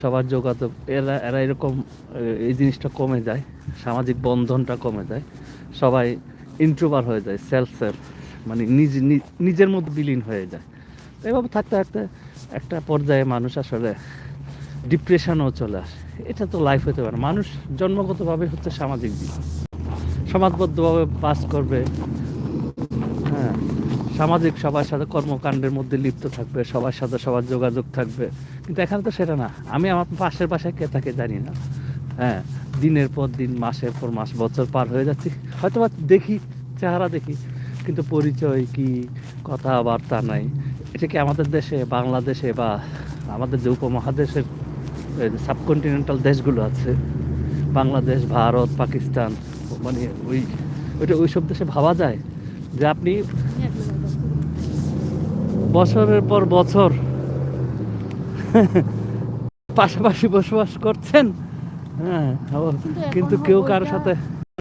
সবার যোগাযোগ, এরা এরা এরকম এই জিনিসটা কমে যায়, সামাজিক বন্ধনটা কমে যায়, সবাই ইন্ট্রোভার হয়ে যায়, সেলফ মানে নিজের মধ্যে বিলীন হয়ে যায়। এভাবে থাকতে থাকতে একটা পর্যায়ে মানুষ আসলে ডিপ্রেশনও চলে আসে। এটা তো লাইফ হতে পারে। মানুষ জন্মগতভাবে হচ্ছে সামাজিক জীব, সমাজবদ্ধভাবে বাস করবে। হ্যাঁ, সামাজিক সবার সাথে কর্মকাণ্ডের মধ্যে লিপ্ত থাকবে, সবার সাথে সবার যোগাযোগ থাকবে। কিন্তু এখানে তো সেটা না। আমি আমার পাশের বাসায় কে থাকে জানি না। হ্যাঁ, দিনের পর দিন, মাসের পর মাস, বছর পার হয়ে যাচ্ছি, হয়তো বা দেখি, চেহারা দেখি, কিন্তু পরিচয় কি, কথাবার্তা নাই। এটা কি আমাদের দেশে, বাংলাদেশে বা আমাদের যে উপমহাদেশের সাবকন্টিনেন্টাল দেশগুলো আছে, বাংলাদেশ, ভারত, পাকিস্তান, মানে ওই সব দেশে ভাবা যায় যে আপনি বছরের পর বছর পাশাপাশি বসবাস করছেন? হ্যাঁ, কিন্তু কেউ কারোর সাথে